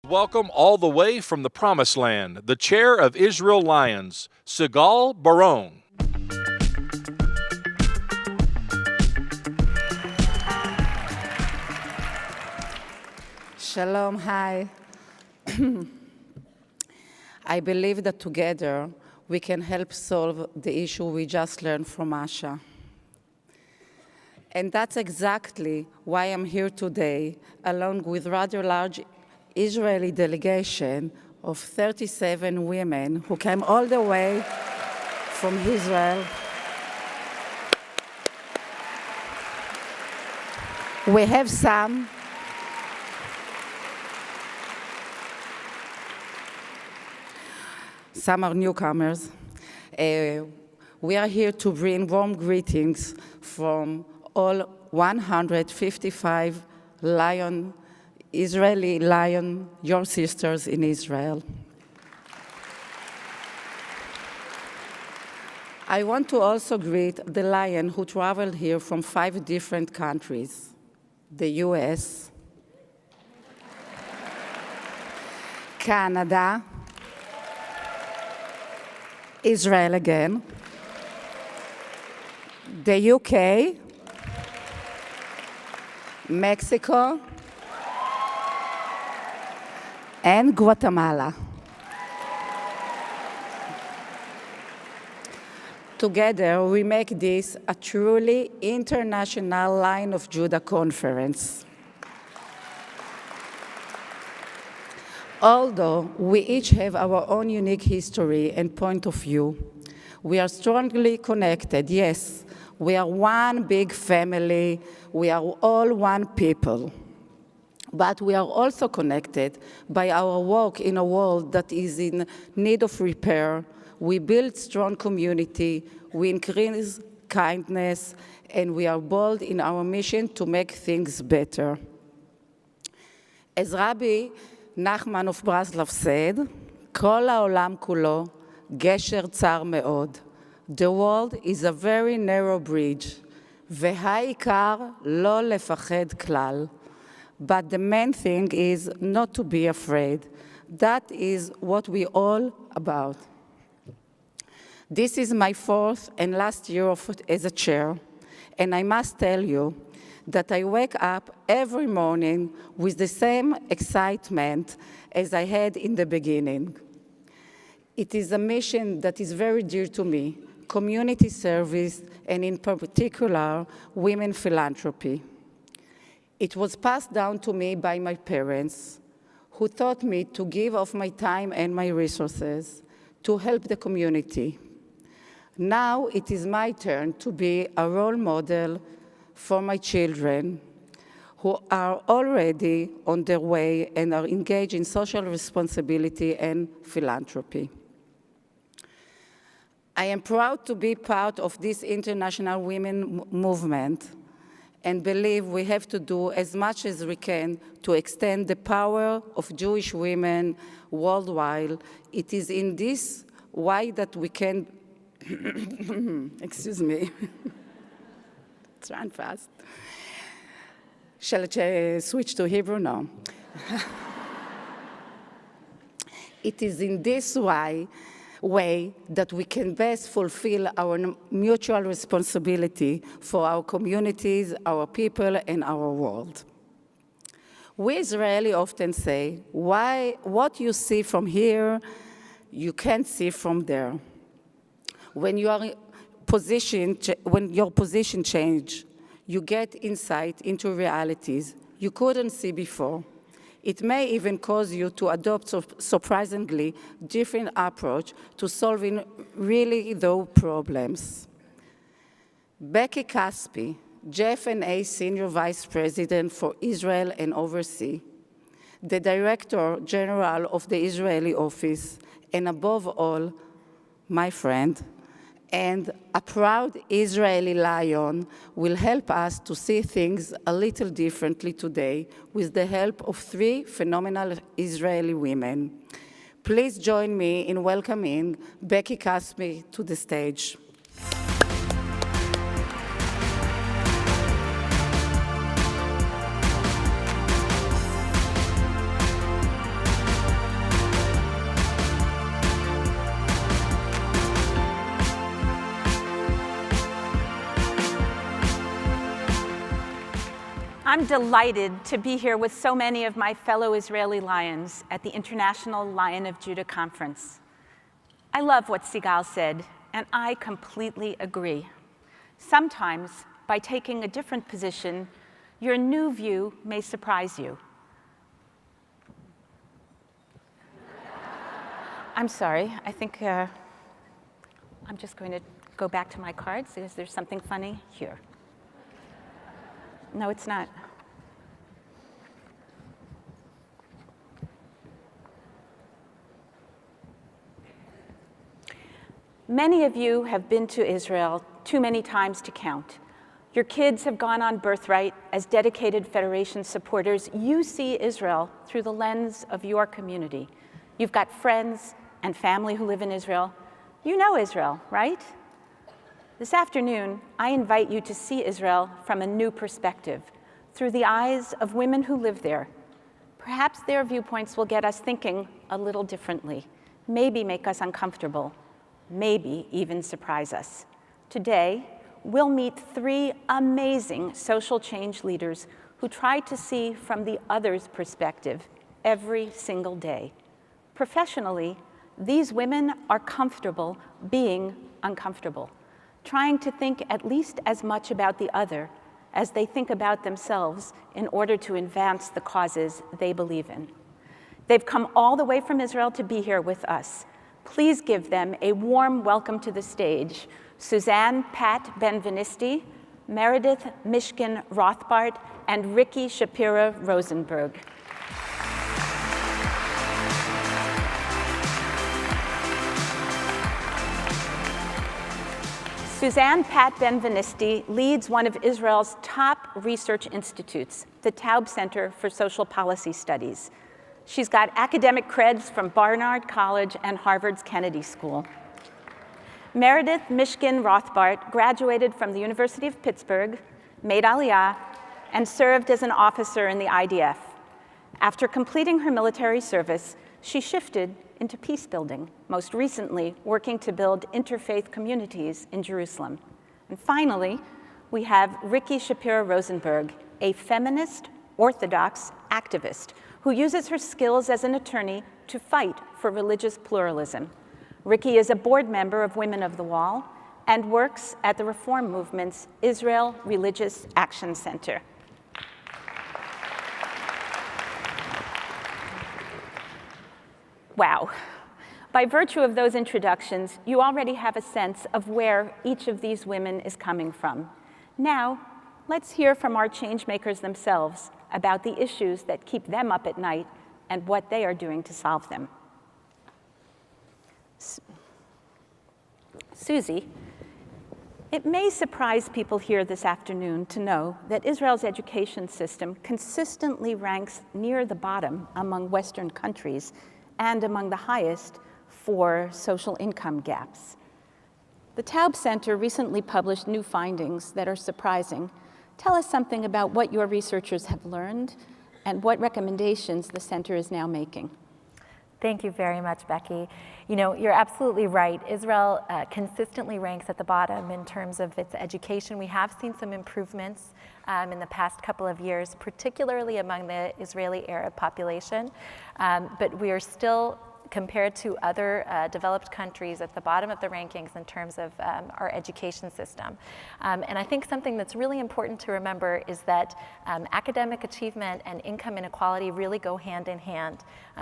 Welcome all the way from the Promised Land, the Chair of Israel Lions, Sigal Baron. Shalom, hi. I believe that together we can help solve the issue we just learned from Asha. And that's exactly why I'm here today, along with a rather large Israeli delegation of 37 women who came all the way from Israel. We have some are newcomers. We are here to bring warm greetings from all 155 Israeli lion, your sisters in Israel. I want to also greet the lion who traveled here from 5 different countries: the US, Canada, Israel again, the UK, Mexico, and Guatemala. Together, we make this a truly international Line of Judah conference. Although we each have our own unique history and point of view, we are strongly connected. Yes, we are one big family. We are all one people. But we are also connected by our work in a world that is in need of repair. We build strong community, we increase kindness, and we are bold in our mission to make things better. As Rabbi נחמן of Breslov said, כל העולם כולו גשר צר מאוד. The world is a very narrow bridge, והעיקר לא לפחד כלל. But the main thing is not to be afraid. That is what we all about. This is my 4th and last year as a chair, and I must tell you that I wake up every morning with the same excitement as I had in the beginning. It is a mission that is very dear to me, community service, and in particular, women philanthropy. It was passed down to me by my parents, who taught me to give of my time and my resources to help the community. Now it is my turn to be a role model for my children who are already on their way and are engaged in social responsibility and philanthropy. I am proud to be part of this international women movement and believe we have to do as much as we can to extend the power of Jewish women worldwide. It is in this way that we can, excuse me, let's run fast. Shall I switch to Hebrew now? It is in this way that we can best fulfill our mutual responsibility for our communities, our people, and our world. We Israelis often say, what you see from here, you can't see from there. When your position changes, you get insight into realities you couldn't see before. It may even cause you to adopt a surprisingly different approach to solving really those problems. Becky Caspi, JFNA Senior Vice President for Israel and Overseas, the Director General of the Israeli Office, and above all, my friend, and a proud Israeli lion will help us to see things a little differently today with the help of 3 phenomenal Israeli women. Please join me in welcoming Becky Caspi to the stage. I'm delighted to be here with so many of my fellow Israeli lions at the International Lion of Judah Conference. I love what Sigal said, and I completely agree. Sometimes, by taking a different position, your new view may surprise you. I'm sorry, I think I'm just going to go back to my cards. Is there something funny here? No, it's not. Many of you have been to Israel too many times to count. Your kids have gone on birthright. As dedicated Federation supporters, you see Israel through the lens of your community. You've got friends and family who live in Israel. You know Israel, right? This afternoon, I invite you to see Israel from a new perspective, through the eyes of women who live there. Perhaps their viewpoints will get us thinking a little differently, maybe make us uncomfortable, maybe even surprise us. Today, we'll meet 3 amazing social change leaders who try to see from the other's perspective every single day. Professionally, these women are comfortable being uncomfortable, trying to think at least as much about the other as they think about themselves in order to advance the causes they believe in. They've come all the way from Israel to be here with us. Please give them a warm welcome to the stage. Suzanne Pat Benvenisti, Meredith Mishkin Rothbart, and Ricky Shapiro Rosenberg. Suzanne Pat Benvenisti leads one of Israel's top research institutes, the Taub Center for Social Policy Studies. She's got academic creds from Barnard College and Harvard's Kennedy School. Meredith Mishkin Rothbart graduated from the University of Pittsburgh, made Aliyah, and served as an officer in the IDF. After completing her military service, she shifted into peace building, most recently working to build interfaith communities in Jerusalem. And finally, we have Ricky Shapiro Rosenberg, a feminist, Orthodox activist who uses her skills as an attorney to fight for religious pluralism. Ricky is a board member of Women of the Wall and works at the Reform Movement's Israel Religious Action Center. Wow. By virtue of those introductions, you already have a sense of where each of these women is coming from. Now, let's hear from our changemakers themselves about the issues that keep them up at night and what they are doing to solve them. Susie, it may surprise people here this afternoon to know that Israel's education system consistently ranks near the bottom among Western countries and among the highest for social income gaps. The Taub Center recently published new findings that are surprising. Tell us something about what your researchers have learned and what recommendations the center is now making. Thank you very much, Becky. You know, you're absolutely right. Israel consistently ranks at the bottom in terms of its education. We have seen some improvements in the past couple of years, particularly among the Israeli Arab population, but we are still, compared to other developed countries, at the bottom of the rankings in terms of our education system. And I think something that's really important to remember is that academic achievement and income inequality really go hand in hand.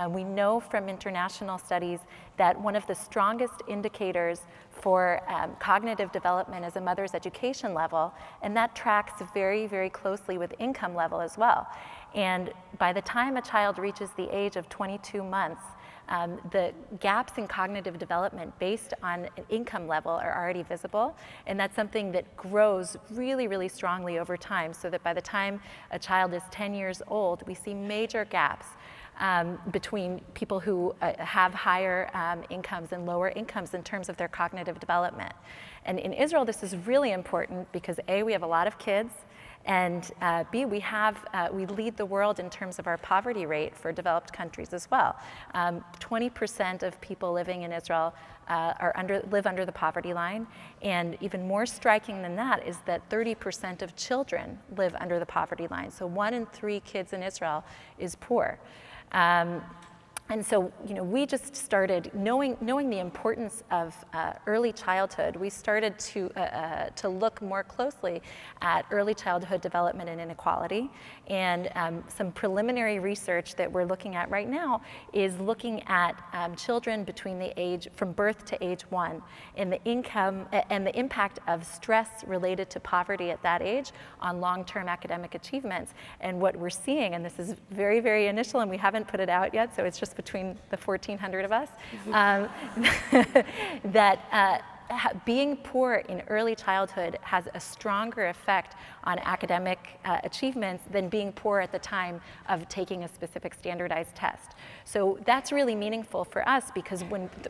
We know from international studies that one of the strongest indicators for cognitive development is a mother's education level, and that tracks very, very closely with income level as well. And by the time a child reaches the age of 22 months, the gaps in cognitive development based on an income level are already visible, and that's something that grows really, really strongly over time, so that by the time a child is 10 years old, we see major gaps between people who have higher incomes and lower incomes in terms of their cognitive development. And in Israel, this is really important because A, we have a lot of kids, And B, we lead the world in terms of our poverty rate for developed countries as well. 20% of people living in Israel live under the poverty line, and even more striking than that is that 30% of children live under the poverty line. So 1 in 3 kids in Israel is poor. And so, we just started knowing the importance of early childhood. We started to look more closely at early childhood development and inequality. And some preliminary research that we're looking at right now is looking at children from birth to age 1, and the income and the impact of stress related to poverty at that age on long-term academic achievements. And what we're seeing, and this is very, very initial, and we haven't put it out yet, so it's just between the 1,400 of us, that being poor in early childhood has a stronger effect on academic achievements than being poor at the time of taking a specific standardized test. So that's really meaningful for us, because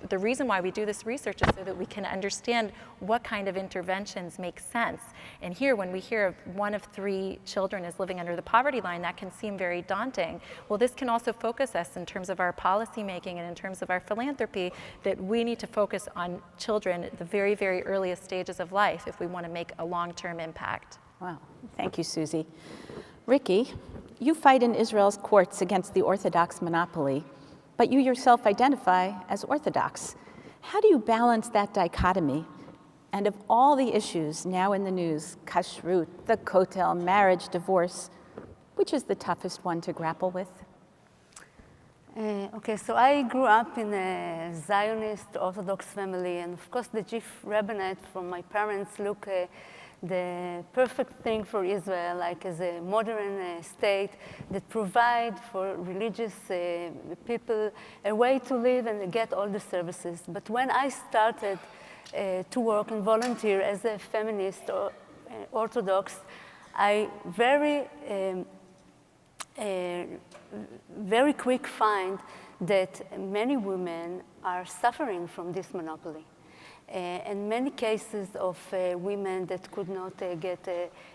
the reason why we do this research is so that we can understand what kind of interventions make sense. And here, when we hear of 1 of 3 children is living under the poverty line, that can seem very daunting. Well, this can also focus us in terms of our policy making and in terms of our philanthropy, that we need to focus on children at the very, very earliest stages of life if we want to make a long-term impact. Wow, thank you, Susie. Ricky, you fight in Israel's courts against the Orthodox monopoly, but you yourself identify as Orthodox. How do you balance that dichotomy? And of all the issues now in the news, kashrut, the kotel, marriage, divorce, which is the toughest one to grapple with? Okay, so I grew up in a Zionist Orthodox family, and of course the chief rabbinate from my parents look the perfect thing for Israel, like as a modern state that provide for religious people a way to live and get all the services. But when I started to work and volunteer as a feminist or Orthodox, I very quick find that many women are suffering from this monopoly. And many cases of women that could not get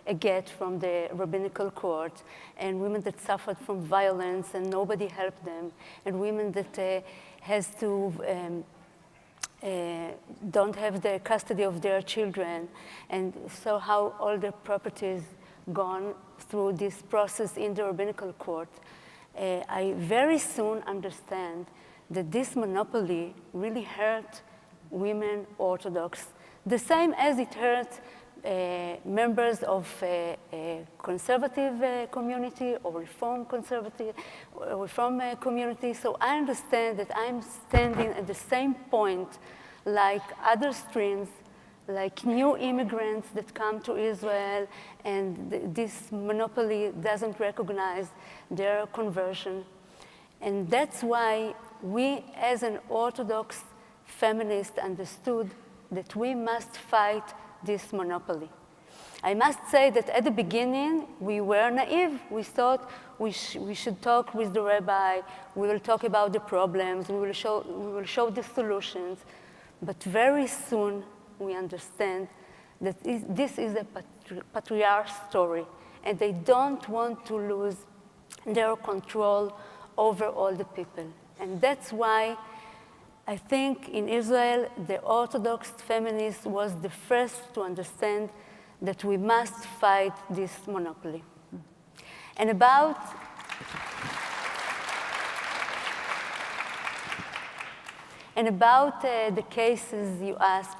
a get from the rabbinical court, and women that suffered from violence and nobody helped them, and women that has to don't have the custody of their children, and so how all their properties gone through this process in the rabbinical court. I very soon understand that this monopoly really hurt women Orthodox, the same as it hurt members of a conservative community or reform community. So I understand that I'm standing at the same point like other streams, like new immigrants that come to Israel, and this monopoly doesn't recognize their conversion. And that's why we, as an Orthodox feminist, understood that we must fight this monopoly. I must say that at the beginning, we were naive. We thought we should talk with the rabbi, we will talk about the problems, we will show the solutions. But very soon, we understand that this is a patriarch story, and they don't want to lose their control over all the people. And that's why I think in Israel, the Orthodox feminist was the first to understand that we must fight this monopoly. And about the cases you asked,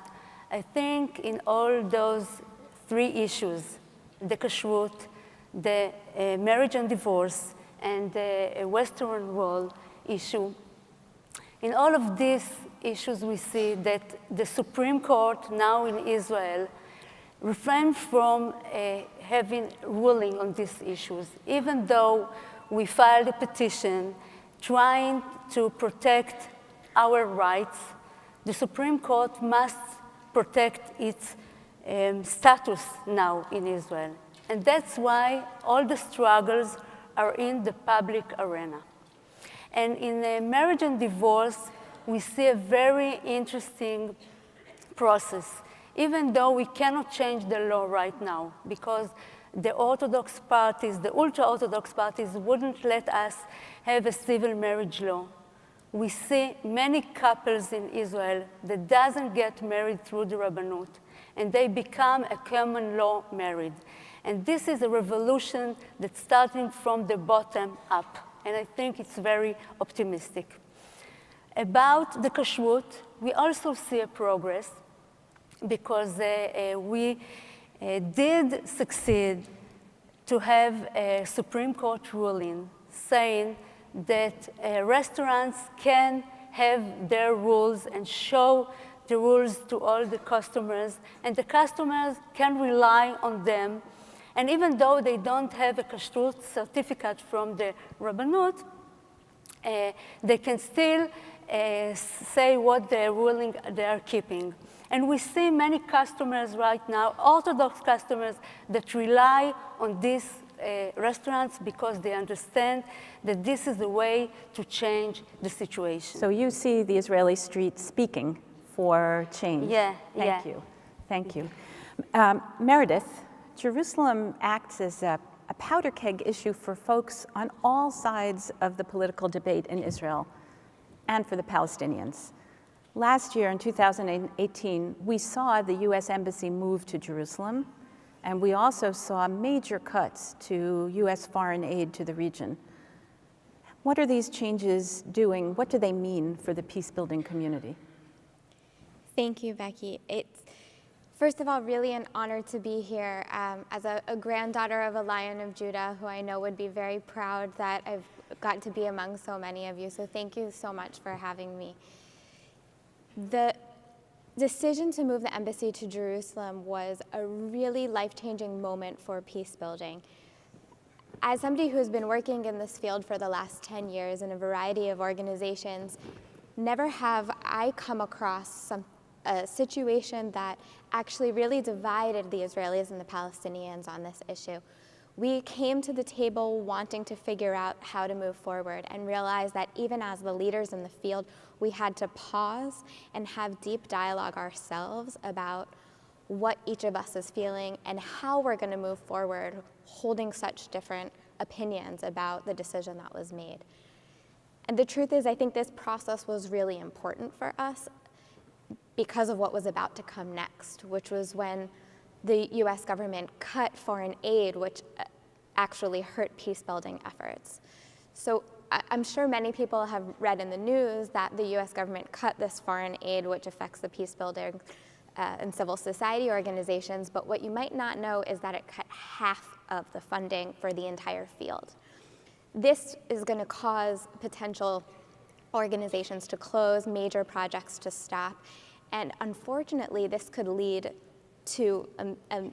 I think in all those 3 issues, the kashrut, the marriage and divorce, and the Western Wall issue, in all of these issues we see that the Supreme Court now in Israel refrained from having ruling on these issues, even though we filed a petition trying to protect our rights. The Supreme Court must protect its status now in Israel. And that's why all the struggles are in the public arena. And in marriage and divorce, we see a very interesting process, even though we cannot change the law right now, because the Orthodox parties, the ultra-Orthodox parties, wouldn't let us have a civil marriage law. We see many couples in Israel that doesn't get married through the Rabbanut, and they become a common law married. And this is a revolution that's starting from the bottom up, and I think it's very optimistic. About the kashrut, we also see a progress because we did succeed to have a Supreme Court ruling saying that restaurants can have their rules and show the rules to all the customers, and the customers can rely on them. And even though they don't have a kashrut certificate from the Rabbanut, they can still say what they're ruling they are keeping. And we see many customers right now, Orthodox customers, that rely on these restaurants because they understand that this is the way to change the situation. So you see the Israeli street speaking for change. Yeah, Thank you. Thank you. Meredith, Jerusalem acts as a powder keg issue for folks on all sides of the political debate in Israel and for the Palestinians. Last year, in 2018, we saw the U.S. Embassy move to Jerusalem, and we also saw major cuts to U.S. foreign aid to the region. What are these changes doing? What do they mean for the peace-building community? Thank you, Becky. It's, first of all, really an honor to be here as a granddaughter of a Lion of Judah, who I know would be very proud that I've got to be among so many of you. So thank you so much for having me. The decision to move the embassy to Jerusalem was a really life-changing moment for peace building. As somebody who's been working in this field for the last 10 years in a variety of organizations, never have I come across a situation that actually really divided the Israelis and the Palestinians on this issue. We came to the table wanting to figure out how to move forward and realize that even as the leaders in the field, we had to pause and have deep dialogue ourselves about what each of us is feeling and how we're going to move forward, holding such different opinions about the decision that was made. And the truth is, I think this process was really important for us because of what was about to come next, which was when the US government cut foreign aid, which actually hurt peace-building efforts. So I'm sure many people have read in the news that the US government cut this foreign aid, which affects the peace-building and civil society organizations, but what you might not know is that it cut half of the funding for the entire field. This is going to cause potential organizations to close, major projects to stop, and unfortunately, this could lead to a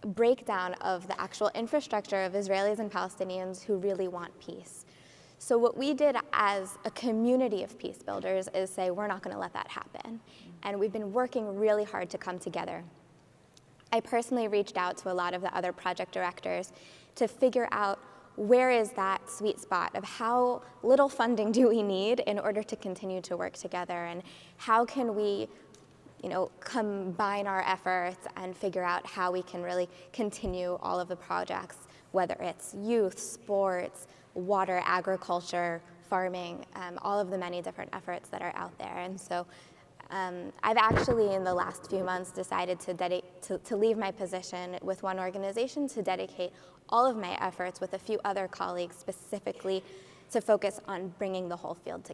breakdown of the actual infrastructure of Israelis and Palestinians who really want peace. So what we did as a community of peace builders is say, we're not going to let that happen. And we've been working really hard to come together. I personally reached out to a lot of the other project directors to figure out where is that sweet spot of how little funding do we need in order to continue to work together, and how can we combine our efforts and figure out how we can really continue all of the projects, whether it's youth, sports, water, agriculture, farming, all of the many different efforts that are out there. And so I've actually, in the last few months, decided to leave my position with one organization to dedicate all of my efforts with a few other colleagues specifically to focus on bringing the whole field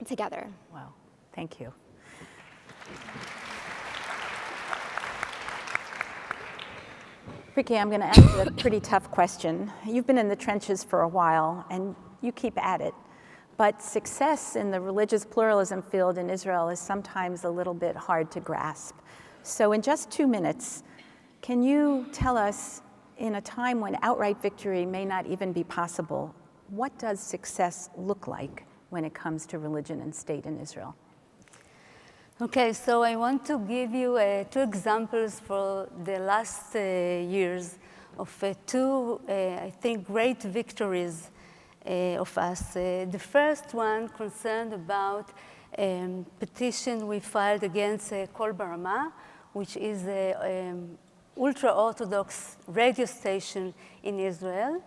together. Wow, thank you. Ricky, I'm going to ask you a pretty tough question. You've been in the trenches for a while, and you keep at it. But success in the religious pluralism field in Israel is sometimes a little bit hard to grasp. So in just 2 minutes, can you tell us, in a time when outright victory may not even be possible, what does success look like when it comes to religion and state in Israel? Okay, so I want to give you 2 examples for the last years of 2, I think, great victories of us. The first one concerned about petition we filed against Kol Barama, which is ultra-Orthodox radio station in Israel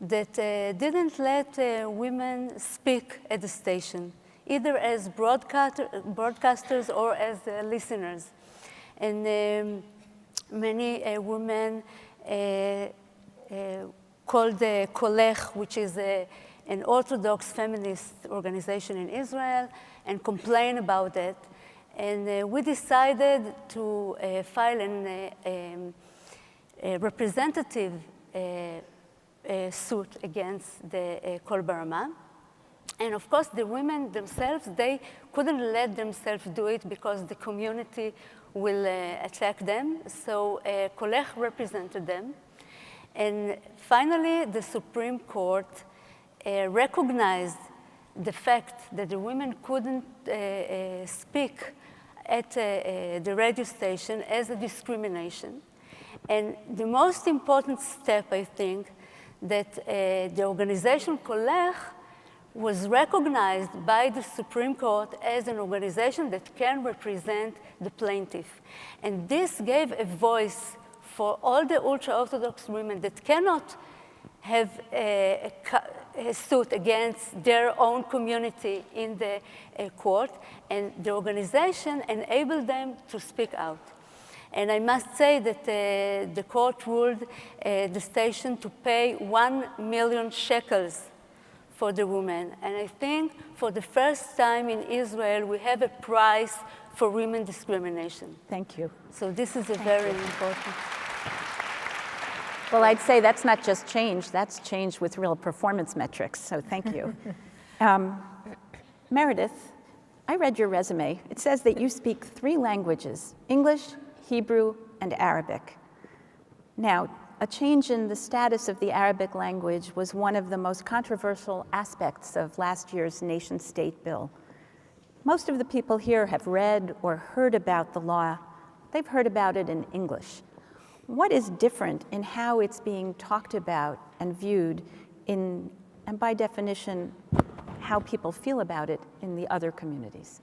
that didn't let women speak at the station, either as broadcasters or as listeners. And many women called the Kolech, which is an Orthodox feminist organization in Israel, and complain about it. And we decided to file a representative suit against the Kol Barama. And of course, the women themselves, they couldn't let themselves do it because the community will attack them. So Kolech represented them. And finally, the Supreme Court recognized the fact that the women couldn't speak at the radio station as a discrimination. And the most important step, I think, that the organization Kolech was recognized by the Supreme Court as an organization that can represent the plaintiff. And this gave a voice for all the ultra-Orthodox women that cannot have a suit against their own community in the court, and the organization enabled them to speak out. And I must say that the court ruled the station to pay 1 million shekels for the women. And I think for the first time in Israel, we have a prize for women discrimination. Thank you. So this is a very important. Well, I'd say that's not just change, that's change with real performance metrics, so thank you. Meredith, I read your resume. It says that you speak 3 languages, English, Hebrew, and Arabic. Now, a change in the status of the Arabic language was one of the most controversial aspects of last year's nation-state bill. Most of the people here have read or heard about the law. They've heard about it in English. What is different in how it's being talked about and viewed in, and by definition, how people feel about it in the other communities?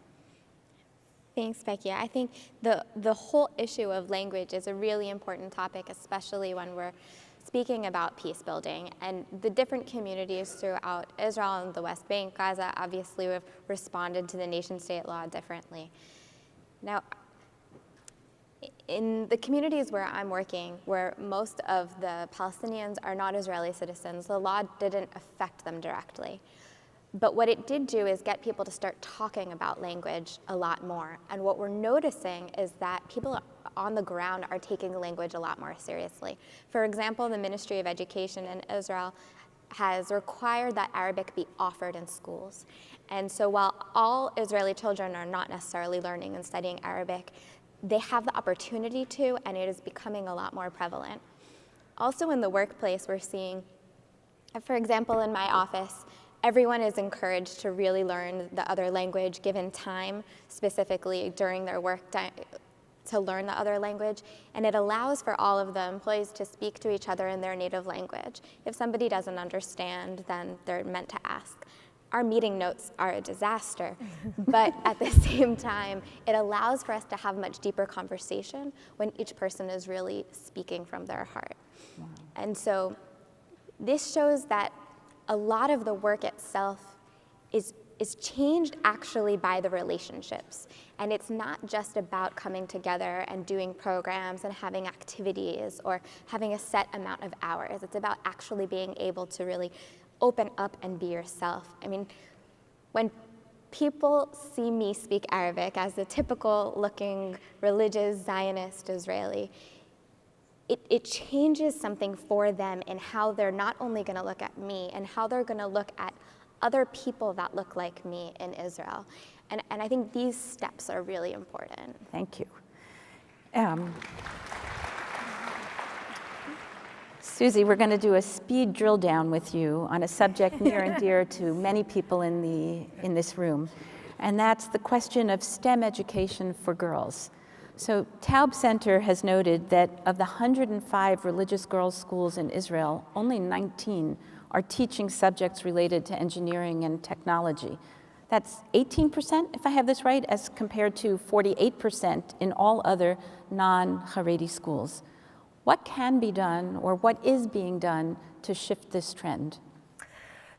Thanks, Becky. I think the whole issue of language is a really important topic, especially when we're speaking about peace building. And the different communities throughout Israel and the West Bank, Gaza, obviously have responded to the nation-state law differently. Now, in the communities where I'm working, where most of the Palestinians are not Israeli citizens, the law didn't affect them directly. But what it did do is get people to start talking about language a lot more. And what we're noticing is that people on the ground are taking language a lot more seriously. For example, the Ministry of Education in Israel has required that Arabic be offered in schools. And so while all Israeli children are not necessarily learning and studying Arabic, they have the opportunity to, and it is becoming a lot more prevalent. Also in the workplace, we're seeing, for example, in my office, everyone is encouraged to really learn the other language, given time, specifically during their work time, to learn the other language. And it allows for all of the employees to speak to each other in their native language. If somebody doesn't understand, then they're meant to ask. Our meeting notes are a disaster, but at the same time, it allows for us to have much deeper conversation when each person is really speaking from their heart. Wow. And so this shows that a lot of the work itself is changed actually by the relationships. And it's not just about coming together and doing programs and having activities or having a set amount of hours. It's about actually being able to really open up and be yourself. I mean, when people see me speak Arabic as a typical looking religious Zionist Israeli, it changes something for them in how they're not only going to look at me and how they're going to look at other people that look like me in Israel. And I think these steps are really important. Thank you. Susie, we're going to do a speed drill down with you on a subject near and dear to many people in this room, and that's the question of STEM education for girls. So Taub Center has noted that of the 105 religious girls' schools in Israel, only 19 are teaching subjects related to engineering and technology. That's 18%, if I have this right, as compared to 48% in all other non-Haredi schools. What can be done, or what is being done to shift this trend?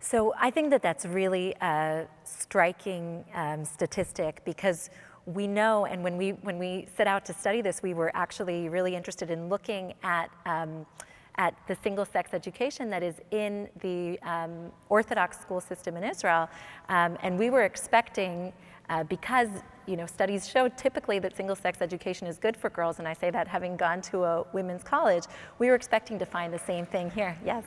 So I think that that's really a striking statistic, because we know, and when we set out to study this, we were actually really interested in looking at the single-sex education that is in the Orthodox school system in Israel, and we were expecting, because studies show typically that single-sex education is good for girls, and I say that having gone to a women's college, we were expecting to find the same thing here, yes.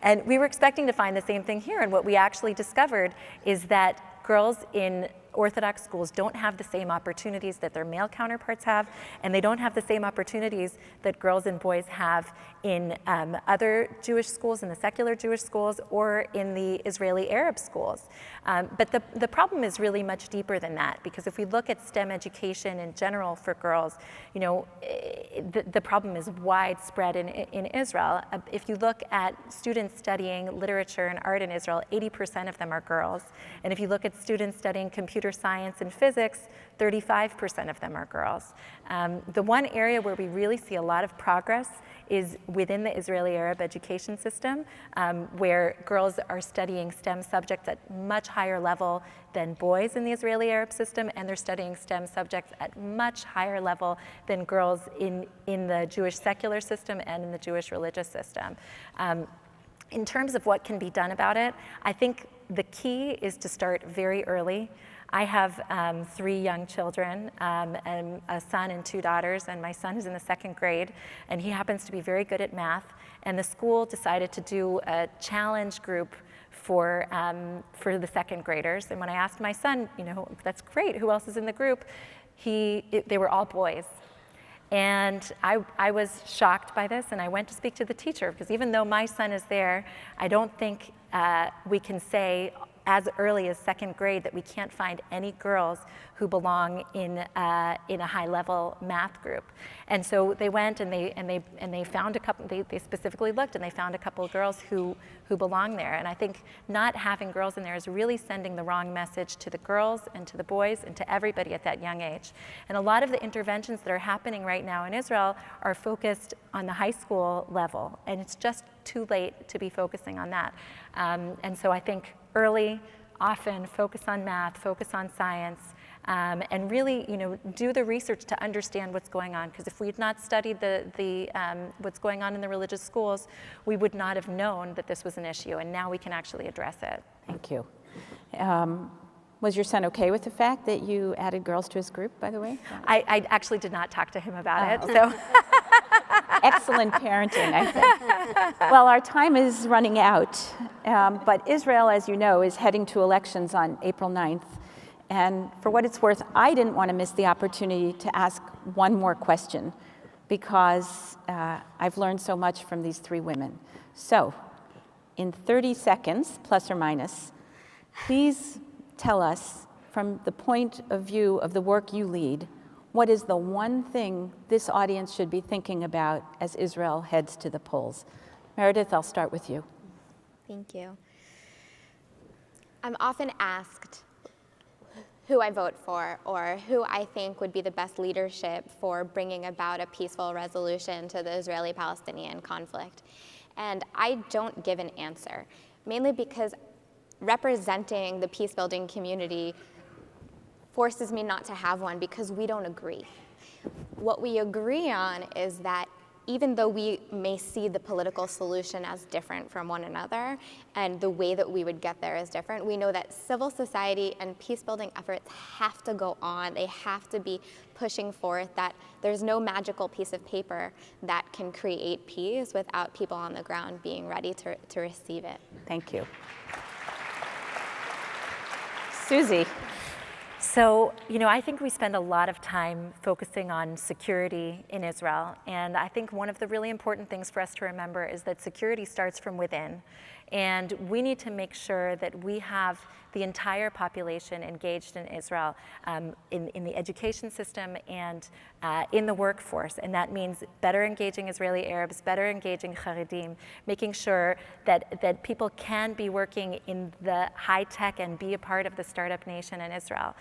And we were expecting to find the same thing here, and what we actually discovered is that girls in Orthodox schools don't have the same opportunities that their male counterparts have, and they don't have the same opportunities that girls and boys have in other Jewish schools, in the secular Jewish schools, or in the Israeli Arab schools. But the problem is really much deeper than that, because if we look at STEM education in general for girls, the problem is widespread in Israel. If you look at students studying literature and art in Israel, 80% of them are girls. And if you look at students studying computer science and physics, 35% of them are girls. The one area where we really see a lot of progress is within the Israeli Arab education system, where girls are studying STEM subjects at much higher level than boys in the Israeli Arab system, and they're studying STEM subjects at much higher level than girls in the Jewish secular system and in the Jewish religious system. In terms of what can be done about it, I think the key is to start very early. I have 3 young children, and a son and 2 daughters, and my son is in the 2nd grade, and he happens to be very good at math, and the school decided to do a challenge group for the 2nd graders. And when I asked my son, that's great, who else is in the group? They were all boys. And I was shocked by this, and I went to speak to the teacher, because even though my son is there, I don't think we can say as early as 2nd grade that we can't find any girls who belong in a high-level math group. And so they went and they found a couple. They specifically looked, and they found a couple of girls who belong there. And I think not having girls in there is really sending the wrong message to the girls and to the boys and to everybody at that young age. And a lot of the interventions that are happening right now in Israel are focused on the high school level, and it's just too late to be focusing on that. And so I think early, often focus on math, focus on science, and really, do the research to understand what's going on. Because if we had not studied what's going on in the religious schools, we would not have known that this was an issue, and now we can actually address it. Thank you. Was your son okay with the fact that you added girls to his group, by the way? I actually did not talk to him about it, so. Excellent parenting, I think. Well, our time is running out, but Israel, as you know, is heading to elections on April 9th. And for what it's worth, I didn't want to miss the opportunity to ask one more question, because I've learned so much from these 3 women. So, in 30 seconds, plus or minus, please tell us, from the point of view of the work you lead, what is the one thing this audience should be thinking about as Israel heads to the polls? Meredith, I'll start with you. Thank you. I'm often asked who I vote for, or who I think would be the best leadership for bringing about a peaceful resolution to the Israeli-Palestinian conflict. And I don't give an answer, mainly because representing the peace-building community forces me not to have one, because we don't agree. What we agree on is that even though we may see the political solution as different from one another, and the way that we would get there is different, we know that civil society and peace-building efforts have to go on. They have to be pushing forth, that there's no magical piece of paper that can create peace without people on the ground being ready to receive it. Thank you. Susie. So, I think we spend a lot of time focusing on security in Israel, and I think one of the really important things for us to remember is that security starts from within, and we need to make sure that we have the entire population engaged in Israel, in the education system and in the workforce, and that means better engaging Israeli Arabs, better engaging Haredim, making sure that people can be working in the high tech and be a part of the startup nation in Israel.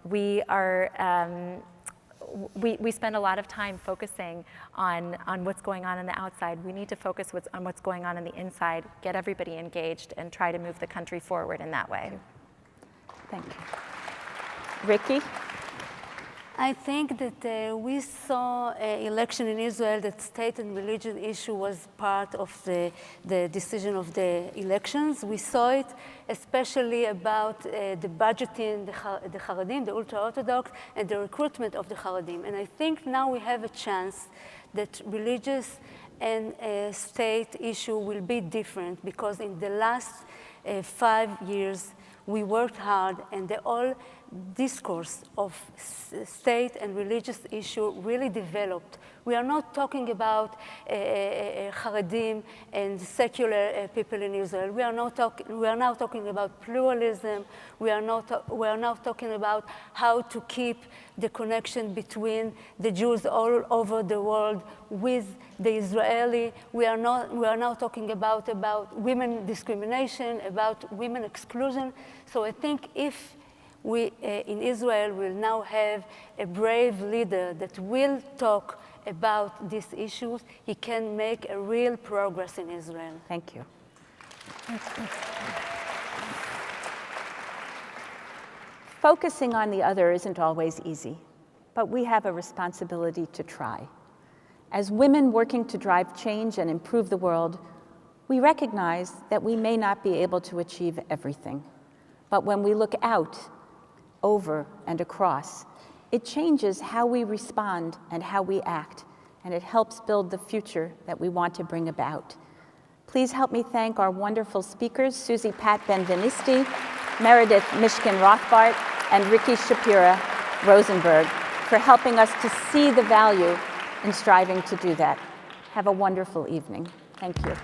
We are we spend a lot of time focusing on what's going on the outside. We need to focus on what's going on the inside, get everybody engaged, and try to move the country forward in that way. Thank you. Ricky? I think that we saw an election in Israel that state and religion issue was part of the decision of the elections. We saw it especially about the budgeting, the Haredim, the ultra-Orthodox, and the recruitment of the Haredim. And I think now we have a chance that religious and state issue will be different, because in the last 5 years, we worked hard, and the whole discourse of state and religious issue really developed. We are not talking about Haredim and secular people in Israel. We are now talking about pluralism. We are now talking about how to keep the connection between the Jews all over the world with the Israeli. We are now talking about women discrimination, about women exclusion. So I think if we in Israel will now have a brave leader that will talk about these issues, he can make a real progress in Israel. Thank you. Focusing on the other isn't always easy, but we have a responsibility to try. As women working to drive change and improve the world, we recognize that we may not be able to achieve everything. But when we look out, over and across, it changes how we respond and how we act, and it helps build the future that we want to bring about. Please help me thank our wonderful speakers, Susie Pat Benvenisti, Meredith Mishkin Rothbart, and Ricky Shapiro Rosenberg, for helping us to see the value in striving to do that. Have a wonderful evening. Thank you.